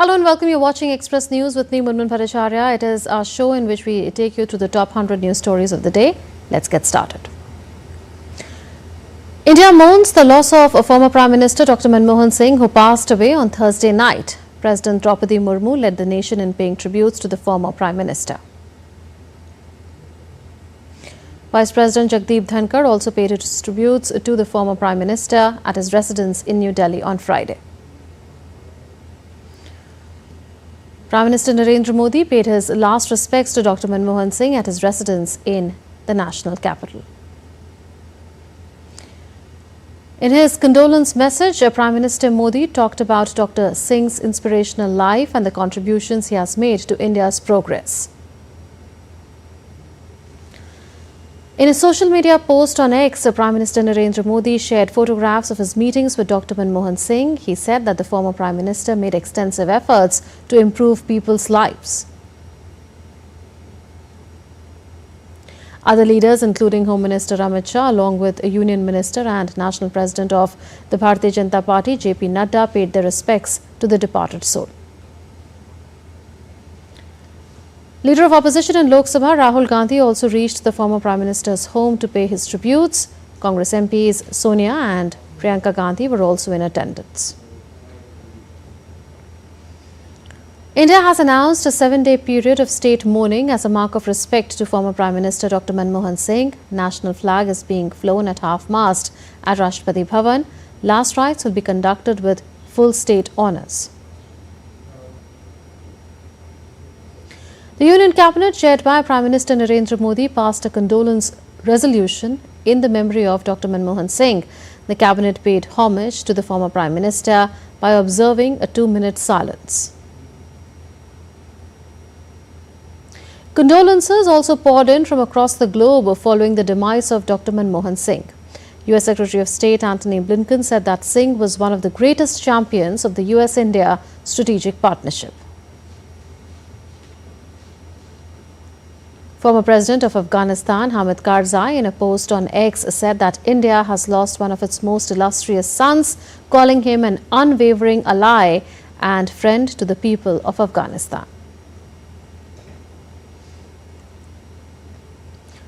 Hello and welcome. You're watching Express News with me, Manmohan. It is our show in which we take you through the top 100 news stories of the day. Let's get started. India mourns the loss of a former Prime Minister Dr. Manmohan Singh, who passed away on Thursday night. President Draupadi Murmu led the nation in paying tributes to the former Prime Minister. Vice President Jagdeep Dhankar also paid his tributes to the former Prime Minister at his residence in New Delhi on Friday. Prime Minister Narendra Modi paid his last respects to Dr. Manmohan Singh at his residence in the national capital. In his condolence message, Prime Minister Modi talked about Dr. Singh's inspirational life and the contributions he has made to India's progress. In a social media post on X, Prime Minister Narendra Modi shared photographs of his meetings with Dr. Manmohan Singh. He said that the former Prime Minister made extensive efforts to improve people's lives. Other leaders, including Home Minister Amit Shah, along with a Union Minister and National President of the Bharatiya Janata Party, JP Nadda, paid their respects to the departed soul. Leader of Opposition in Lok Sabha, Rahul Gandhi, also reached the former Prime Minister's home to pay his tributes. Congress MPs Sonia and Priyanka Gandhi were also in attendance. India has announced a 7-day period of state mourning as a mark of respect to former Prime Minister Dr. Manmohan Singh. National flag is being flown at half-mast at Rashtrapati Bhavan. Last rites will be conducted with full state honours. The Union Cabinet, chaired by Prime Minister Narendra Modi, passed a condolence resolution in the memory of Dr. Manmohan Singh. The Cabinet paid homage to the former Prime Minister by observing a 2-minute silence. Condolences also poured in from across the globe following the demise of Dr. Manmohan Singh. US Secretary of State Antony Blinken said that Singh was one of the greatest champions of the US-India strategic partnership. Former President of Afghanistan, Hamid Karzai, in a post on X, said that India has lost one of its most illustrious sons, calling him an unwavering ally and friend to the people of Afghanistan.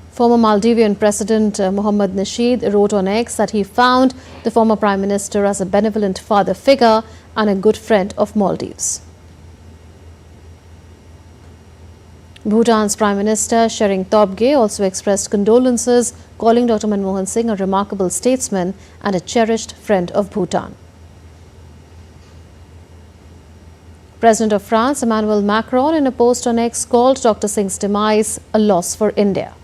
Former Maldivian President Mohammad Nasheed wrote on X that he found the former Prime Minister as a benevolent father figure and a good friend of Maldives. Bhutan's Prime Minister Tshering Tobgay also expressed condolences, calling Dr. Manmohan Singh a remarkable statesman and a cherished friend of Bhutan. President of France Emmanuel Macron, in a post on X, called Dr. Singh's demise a loss for India.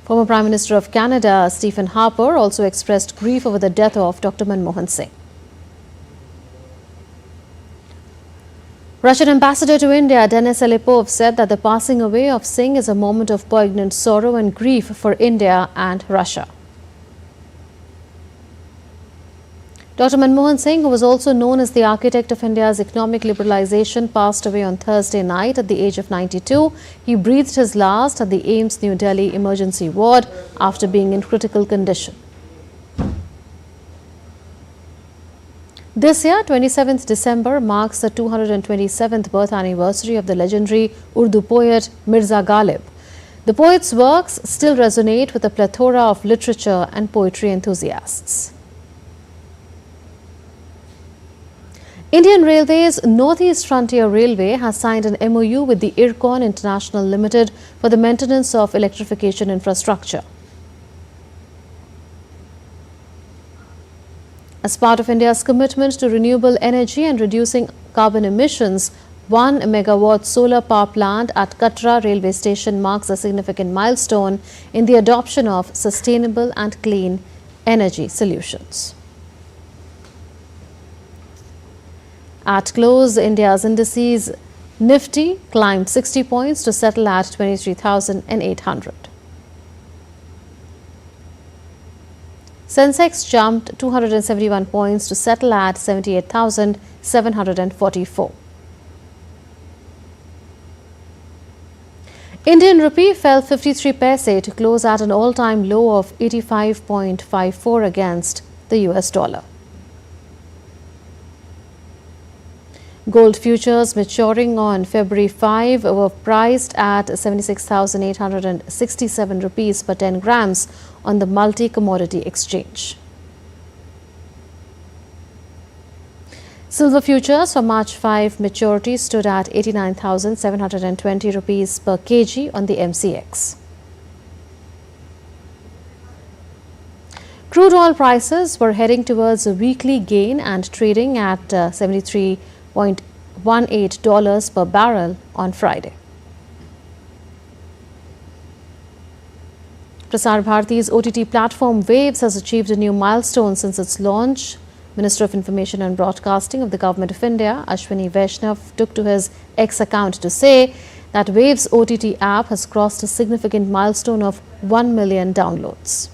Former Prime Minister of Canada Stephen Harper also expressed grief over the death of Dr. Manmohan Singh. Russian Ambassador to India Denis Alepov said that the passing away of Singh is a moment of poignant sorrow and grief for India and Russia. Dr. Manmohan Singh, who was also known as the architect of India's economic liberalization, passed away on Thursday night at the age of 92. He breathed his last at the AIIMS New Delhi emergency ward after being in critical condition. This year, 27th December, marks the 227th birth anniversary of the legendary Urdu poet Mirza Ghalib. The poet's works still resonate with a plethora of literature and poetry enthusiasts. Indian Railways Northeast Frontier Railway has signed an MOU with the IRCON International Limited for the maintenance of electrification infrastructure. As part of India's commitment to renewable energy and reducing carbon emissions, 1 megawatt solar power plant at Katra railway station marks a significant milestone in the adoption of sustainable and clean energy solutions. At close, India's indices Nifty climbed 60 points to settle at 23,800. Sensex jumped 271 points to settle at 78,744. Indian rupee fell 53 paise to close at an all-time low of 85.54 against the US dollar. Gold futures maturing on February 5 were priced at 76,867 rupees per 10 grams on the multi-commodity exchange. Silver futures for March 5 maturity stood at 89,720 rupees per kg on the MCX. Crude oil prices were heading towards a weekly gain and trading at $73.18 per barrel on Friday. Prasar Bharati's OTT platform Waves has achieved a new milestone since its launch. Minister of Information and Broadcasting of the Government of India, Ashwini Vaishnav, took to his X account to say that Waves OTT app has crossed a significant milestone of 1 million downloads.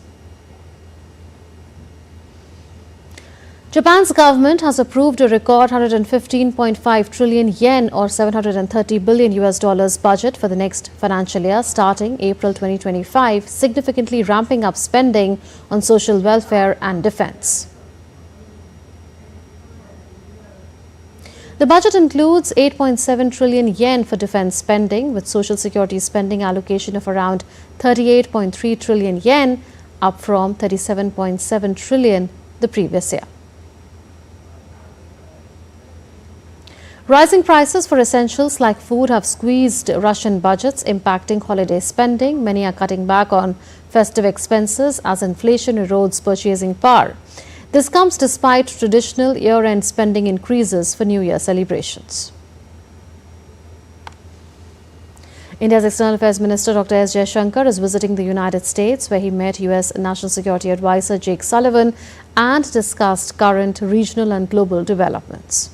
Japan's government has approved a record 115.5 trillion yen or $730 billion budget for the next financial year starting April 2025, significantly ramping up spending on social welfare and defense. The budget includes 8.7 trillion yen for defense spending, with social security spending allocation of around 38.3 trillion yen, up from 37.7 trillion the previous year. Rising prices for essentials like food have squeezed Russian budgets, impacting holiday spending. Many are cutting back on festive expenses as inflation erodes purchasing power. This comes despite traditional year-end spending increases for New Year celebrations. India's External Affairs Minister Dr. S. Jaishankar is visiting the United States, where he met U.S. National Security Advisor Jake Sullivan and discussed current regional and global developments.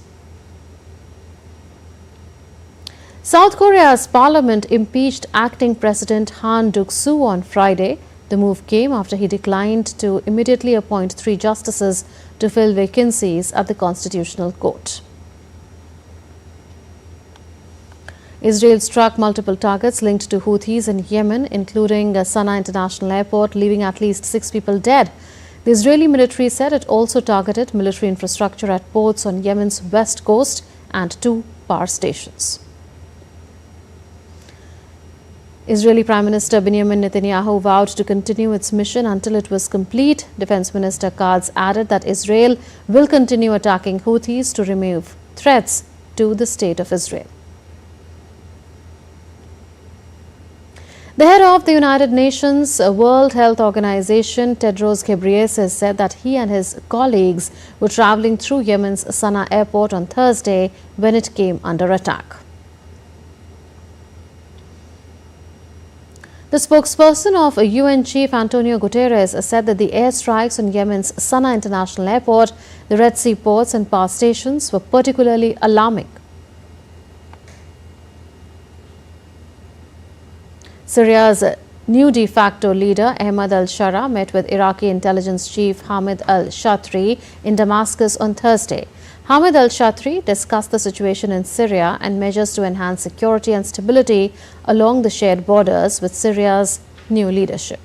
South Korea's parliament impeached acting President Han Duck-soo on Friday. The move came after he declined to immediately appoint 3 justices to fill vacancies at the Constitutional Court. Israel struck multiple targets linked to Houthis in Yemen, including Sana'a International Airport, leaving at least 6 people dead. The Israeli military said it also targeted military infrastructure at ports on Yemen's west coast and 2 power stations. Israeli Prime Minister Benjamin Netanyahu vowed to continue its mission until it was complete. Defense Minister Katz added that Israel will continue attacking Houthis to remove threats to the state of Israel. The head of the United Nations World Health Organization, Tedros Ghebreyesus, said that he and his colleagues were traveling through Yemen's Sana'a airport on Thursday when it came under attack. The spokesperson of UN Chief Antonio Guterres said that the airstrikes on Yemen's Sana'a International Airport, the Red Sea ports and power stations were particularly alarming. Syria's new de facto leader, Ahmad al-Shara, met with Iraqi intelligence chief Hamid al-Shatri in Damascus on Thursday. Hamid al-Shatri discussed the situation in Syria and measures to enhance security and stability along the shared borders with Syria's new leadership.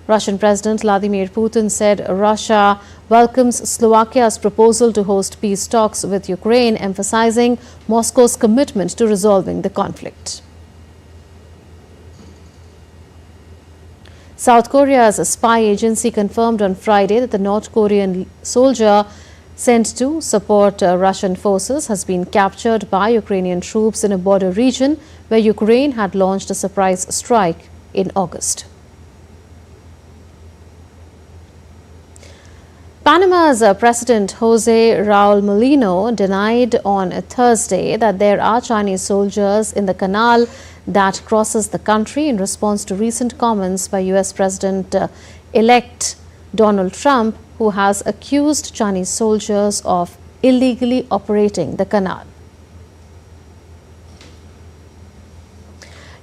Russian President Vladimir Putin said Russia welcomes Slovakia's proposal to host peace talks with Ukraine, emphasizing Moscow's commitment to resolving the conflict. South Korea's spy agency confirmed on Friday that the North Korean soldier sent to support Russian forces has been captured by Ukrainian troops in a border region where Ukraine had launched a surprise strike in August. Panama's President Jose Raul Molino denied on Thursday that there are Chinese soldiers in the canal that crosses the country in response to recent comments by U.S. President-elect Donald Trump, who has accused Chinese soldiers of illegally operating the canal.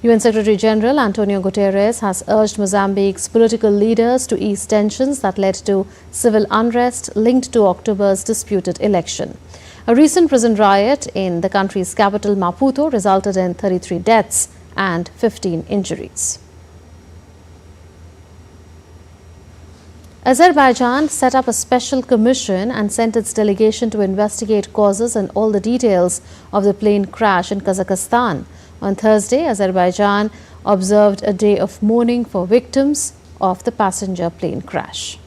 UN Secretary General Antonio Guterres has urged Mozambique's political leaders to ease tensions that led to civil unrest linked to October's disputed election. A recent prison riot in the country's capital, Maputo, resulted in 33 deaths and 15 injuries. Azerbaijan set up a special commission and sent its delegation to investigate causes and all the details of the plane crash in Kazakhstan. On Thursday, Azerbaijan observed a day of mourning for victims of the passenger plane crash.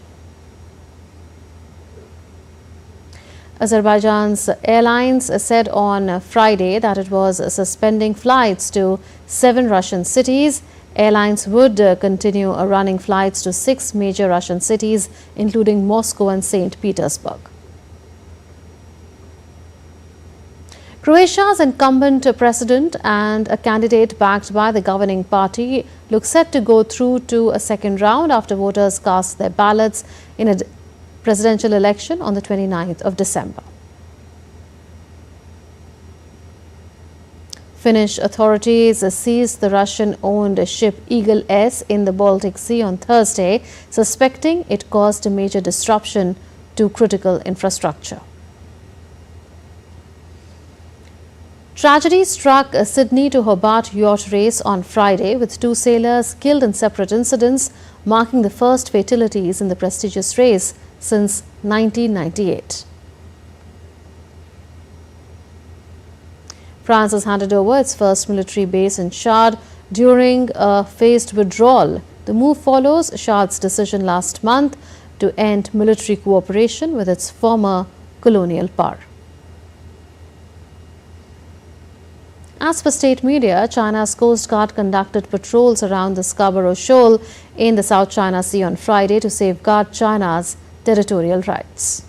Azerbaijan's airlines said on Friday that it was suspending flights to 7 Russian cities. Airlines would continue running flights to 6 major Russian cities, including Moscow and St. Petersburg. Croatia's incumbent president and a candidate backed by the governing party look set to go through to a second round after voters cast their ballots in a presidential election on the 29th of December. Finnish authorities seized the Russian-owned ship Eagle S in the Baltic Sea on Thursday, suspecting it caused a major disruption to critical infrastructure. Tragedy struck a Sydney to Hobart yacht race on Friday, with 2 sailors killed in separate incidents, marking the first fatalities in the prestigious race since 1998. France has handed over its first military base in Chad during a phased withdrawal. The move follows Chad's decision last month to end military cooperation with its former colonial power. As per state media, China's Coast Guard conducted patrols around the Scarborough Shoal in the South China Sea on Friday to safeguard China's territorial rights.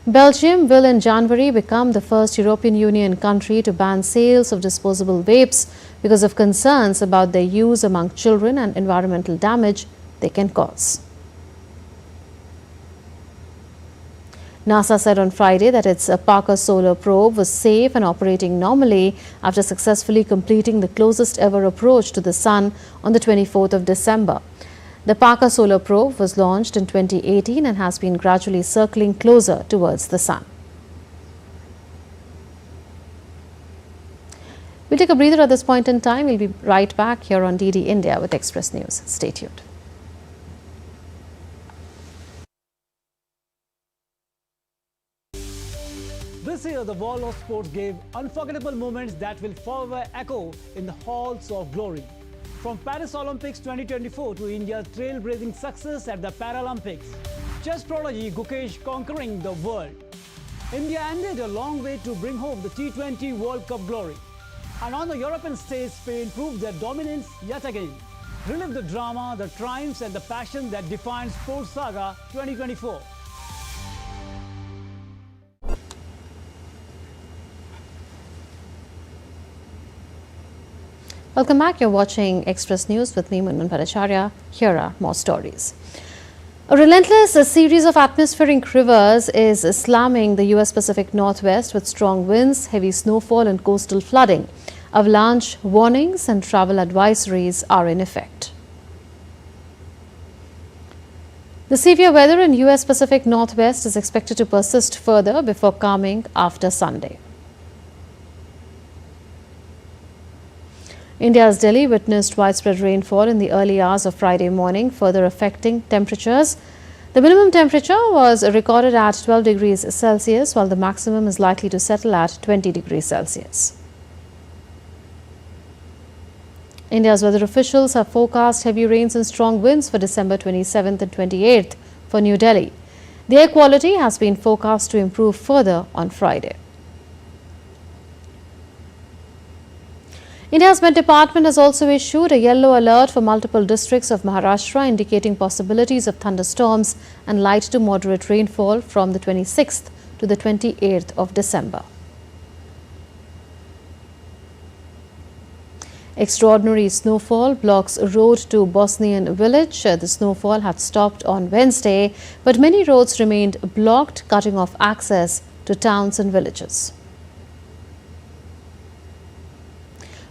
Belgium will in January become the first European Union country to ban sales of disposable vapes because of concerns about their use among children and environmental damage they can cause. NASA said on Friday that its Parker solar probe was safe and operating normally after successfully completing the closest ever approach to the Sun on the 24th of December. The Parker solar probe was launched in 2018 and has been gradually circling closer towards the Sun. We'll take a breather at this point in time. We'll be right back here on DD India with Express News. Stay tuned. This year, the Wall of Sports gave unforgettable moments that will forever echo in the halls of glory. From Paris Olympics 2024 to India's trailblazing success at the Paralympics, chess prodigy Gukesh conquering the world. India ended a long way to bring home the T20 World Cup glory. And on the European stage, Spain proved their dominance yet again. Relive the drama, the triumphs and the passion that defined Sports Saga 2024. Welcome back. You're watching Express News with me, Manmohan. Here are more stories. A relentless series of atmospheric rivers is slamming the U.S. Pacific Northwest with strong winds, heavy snowfall and coastal flooding. Avalanche warnings and travel advisories are in effect. The severe weather in U.S. Pacific Northwest is expected to persist further before calming after Sunday. India's Delhi witnessed widespread rainfall in the early hours of Friday morning, further affecting temperatures. The minimum temperature was recorded at 12 degrees Celsius, while the maximum is likely to settle at 20 degrees Celsius. India's weather officials have forecast heavy rains and strong winds for December 27th and 28th for New Delhi. The air quality has been forecast to improve further on Friday. India's Met Department has also issued a yellow alert for multiple districts of Maharashtra, indicating possibilities of thunderstorms and light to moderate rainfall from the 26th to the 28th of December. Extraordinary snowfall blocks road to Bosnian village. The snowfall had stopped on Wednesday, but many roads remained blocked, cutting off access to towns and villages.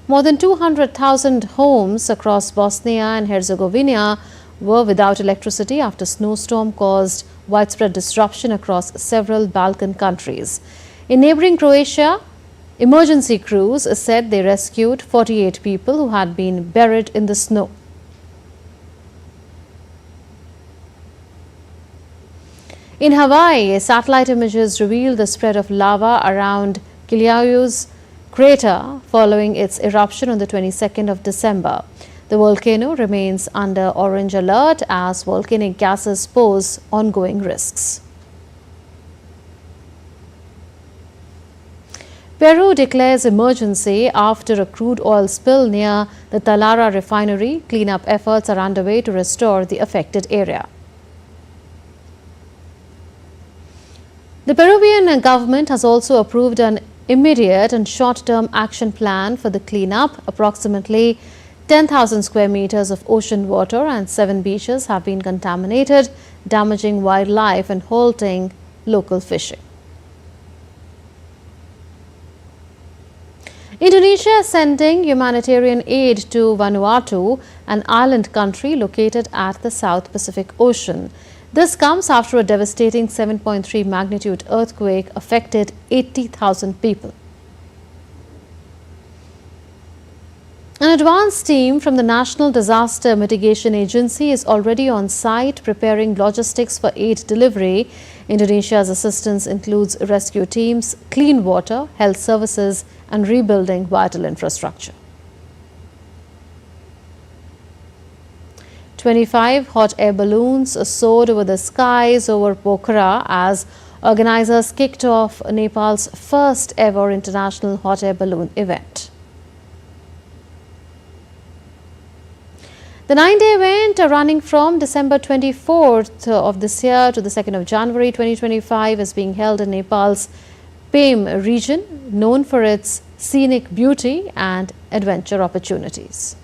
More than 200,000 homes across Bosnia and Herzegovina were without electricity after snowstorm caused widespread disruption across several Balkan countries. In neighboring Croatia, emergency crews said they rescued 48 people who had been buried in the snow. In Hawaii, satellite images reveal the spread of lava around Kilaueu's crater following its eruption on the 22nd of December. The volcano remains under orange alert as volcanic gases pose ongoing risks. Peru declares emergency after a crude oil spill near the Talara refinery. Cleanup efforts are underway to restore the affected area. The Peruvian government has also approved an immediate and short-term action plan for the cleanup. Approximately 10,000 square meters of ocean water and 7 beaches have been contaminated, damaging wildlife and halting local fishing. Indonesia is sending humanitarian aid to Vanuatu, an island country located at the South Pacific Ocean. This comes after a devastating 7.3 magnitude earthquake affected 80,000 people. An advanced team from the National Disaster Mitigation Agency is already on site preparing logistics for aid delivery. Indonesia's assistance includes rescue teams, clean water, health services, and rebuilding vital infrastructure. 25 hot air balloons soared over the skies over Pokhara as organizers kicked off Nepal's first ever international hot air balloon event. The 9-day event, running from December 24th of this year to the 2nd of January 2025, is being held in Nepal's Pem region, known for its scenic beauty and adventure opportunities.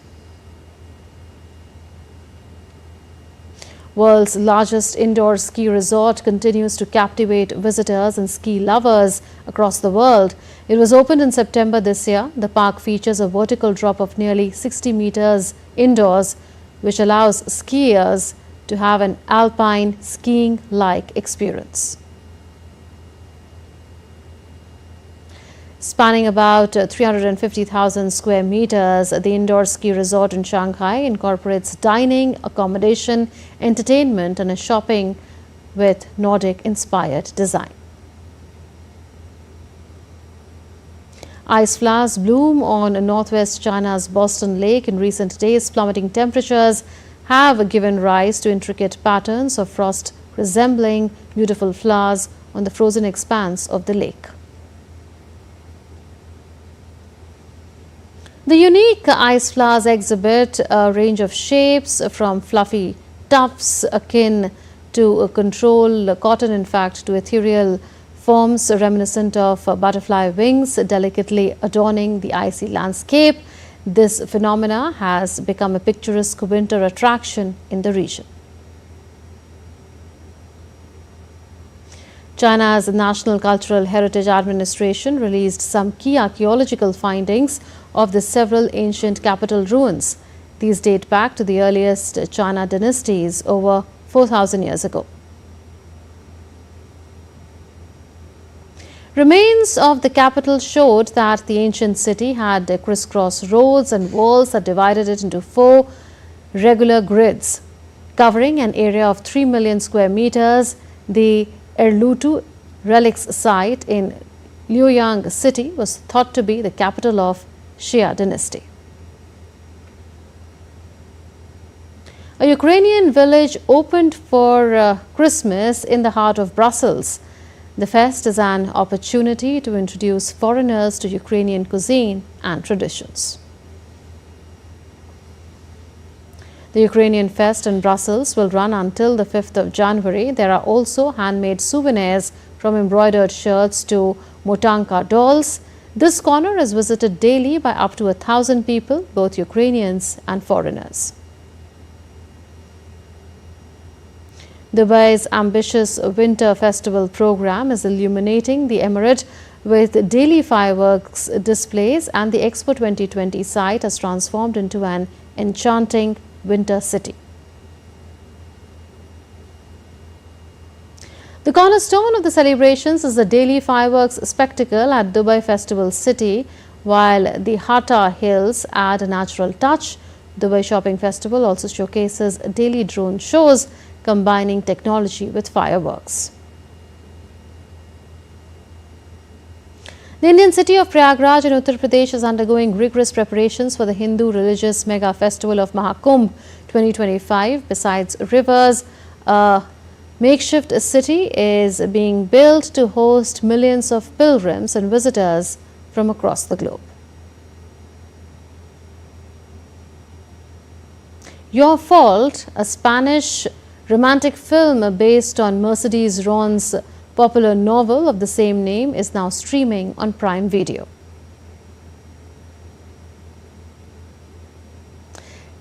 World's largest indoor ski resort continues to captivate visitors and ski lovers across the world. It was opened in September this year. The park features a vertical drop of nearly 60 meters indoors, which allows skiers to have an alpine skiing-like experience. Spanning about 350,000 square meters, the indoor ski resort in Shanghai incorporates dining, accommodation, entertainment, and a shopping with Nordic-inspired design. Ice flowers bloom on northwest China's Boston Lake in recent days. Plummeting temperatures have given rise to intricate patterns of frost resembling beautiful flowers on the frozen expanse of the lake. The unique ice flowers exhibit a range of shapes from fluffy tufts akin to control cotton, in fact, to ethereal forms reminiscent of butterfly wings delicately adorning the icy landscape. This phenomena has become a picturesque winter attraction in the region. China's National Cultural Heritage Administration released some key archaeological findings of the several ancient capital ruins. These date back to the earliest China dynasties over 4,000 years ago. Remains of the capital showed that the ancient city had crisscross roads and walls that divided it into 4 regular grids, covering an area of 3 million square meters. The Erlutu relics site in Luoyang city was thought to be the capital of Xia dynasty. A Ukrainian village opened for Christmas in the heart of Brussels. The fest is an opportunity to introduce foreigners to Ukrainian cuisine and traditions. The Ukrainian Fest in Brussels will run until the 5th of January. There are also handmade souvenirs from embroidered shirts to Motanka dolls. This corner is visited daily by up to 1,000 people, both Ukrainians and foreigners. Dubai's ambitious winter festival program is illuminating the emirate with daily fireworks displays, and the Expo 2020 site has transformed into an enchanting winter city. The cornerstone of the celebrations is the daily fireworks spectacle at Dubai Festival City, while the Hatta Hills add a natural touch. Dubai Shopping Festival also showcases daily drone shows combining technology with fireworks. The Indian city of Prayagraj in Uttar Pradesh is undergoing rigorous preparations for the Hindu religious mega festival of Mahakumbh 2025. Besides rivers, a makeshift city is being built to host millions of pilgrims and visitors from across the globe. Your Fault, a Spanish romantic film based on Mercedes Ron's popular novel of the same name, is now streaming on Prime Video.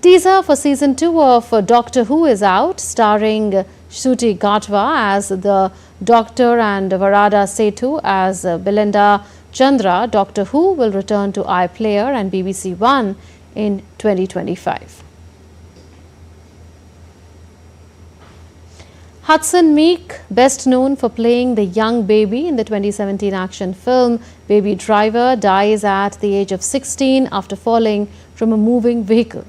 Teaser for season 2 of Doctor Who is out, starring Shruti Gatwa as the Doctor and Varada Sethu as Belinda Chandra. Doctor Who will return to iPlayer and BBC One in 2025. Hudson Meek, best known for playing the young baby in the 2017 action film Baby Driver, dies at the age of 16 after falling from a moving vehicle.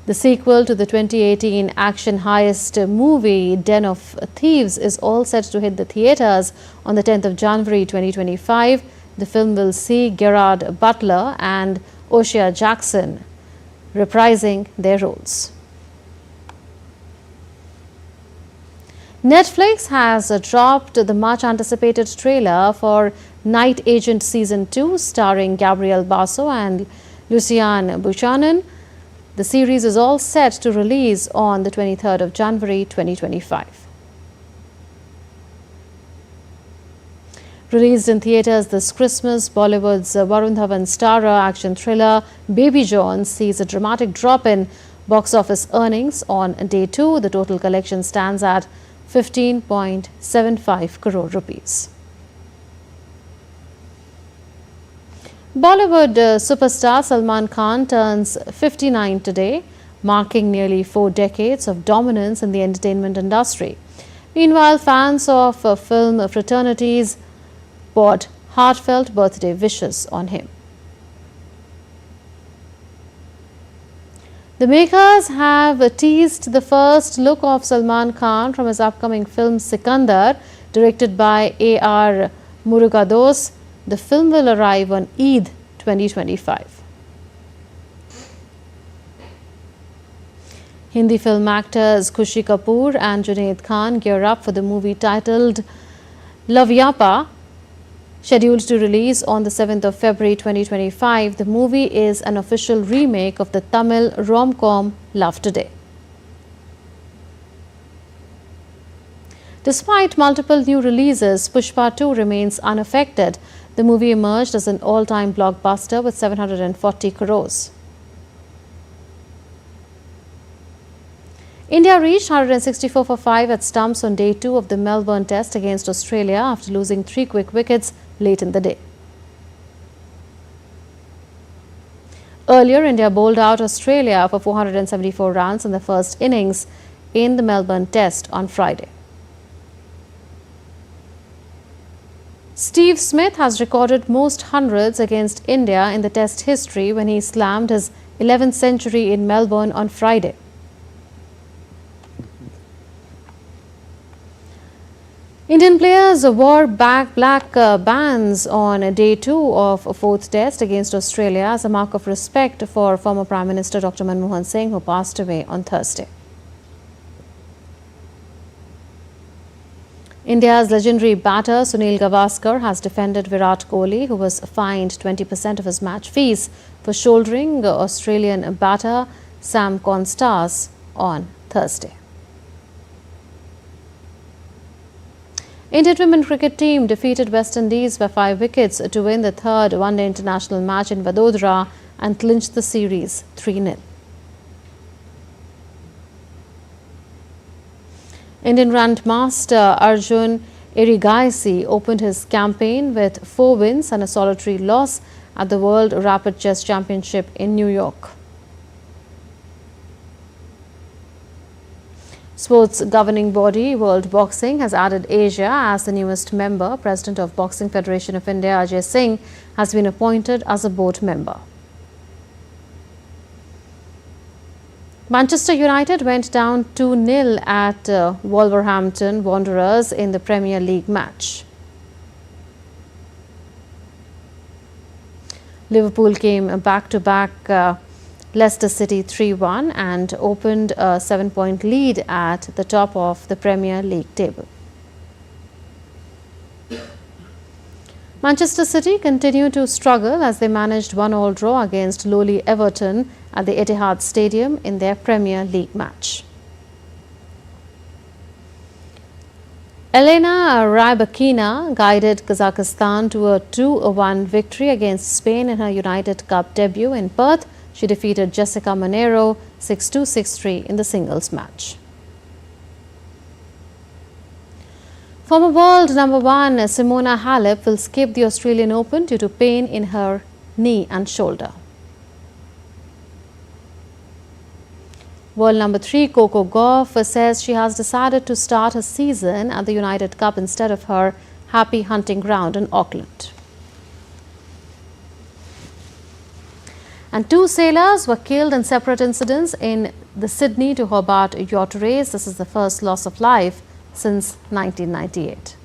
The sequel to the 2018 action heist movie Den of Thieves is all set to hit the theatres on the 10th of January 2025. The film will see Gerard Butler and O'Shea Jackson reprising their roles. Netflix has dropped the much anticipated trailer for Night Agent Season 2 starring Gabriel Basso and Lucian Buchanan. The series is all set to release on the 23rd of January 2025. Released in theatres this Christmas, Bollywood's Varun Dhawan starrer action thriller Baby John sees a dramatic drop in box office earnings on day 2. The total collection stands at 15.75 crore rupees. Bollywood superstar Salman Khan turns 59 today, marking nearly 4 decades of dominance in the entertainment industry. Meanwhile, fans of film fraternities poured heartfelt birthday wishes on him. The makers have teased the first look of Salman Khan from his upcoming film Sikandar, directed by A.R. Murugadoss. The film will arrive on Eid 2025. Hindi film actors Khushi Kapoor and Junaid Khan gear up for the movie titled Lavyapa, scheduled to release on the 7th of February 2025. The movie is an official remake of the Tamil rom-com Love Today. Despite multiple new releases, Pushpa 2 remains unaffected. The movie emerged as an all-time blockbuster with 740 crores. India reached 164 for 5 at stumps on day 2 of the Melbourne Test against Australia after losing 3 quick wickets late in the day. Earlier, India bowled out Australia for 474 runs in the first innings in the Melbourne Test on Friday. Steve Smith has recorded most hundreds against India in the Test history when he slammed his 11th century in Melbourne on Friday. Indian players wore black bands on day 2 of 4th Test against Australia as a mark of respect for former Prime Minister Dr. Manmohan Singh, who passed away on Thursday. India's legendary batter Sunil Gavaskar has defended Virat Kohli, who was fined 20% of his match fees for shouldering Australian batter Sam Constance on Thursday. Indian women cricket team defeated West Indies by 5 wickets to win the third one-day international match in Vadodara and clinched the series 3-0. Indian Grandmaster Arjun Erigaisi opened his campaign with 4 wins and a solitary loss at the World Rapid Chess Championship in New York. Sports governing body World Boxing has added Asia as the newest member. President of Boxing Federation of India Ajay Singh has been appointed as a board member. Manchester United went down 2-0 at Wolverhampton Wanderers in the Premier League match. Liverpool came back-to-back Leicester City 3-1 and opened a 7-point lead at the top of the Premier League table. Manchester City continued to struggle as they managed 1-1 draw against lowly Everton at the Etihad Stadium in their Premier League match. Elena Rybakina guided Kazakhstan to a 2-1 victory against Spain in her United Cup debut in Perth. She defeated Jessica Monero 6-2, 6-3 in the singles match. Former world number 1 Simona Halep will skip the Australian Open due to pain in her knee and shoulder. World number 3 Coco Gauff says she has decided to start her season at the United Cup instead of her happy hunting ground in Auckland. And 2 sailors were killed in separate incidents in the Sydney to Hobart yacht race. This is the first loss of life since 1998.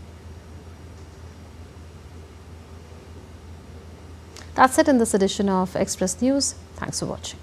That's it in this edition of Express News. Thanks for watching.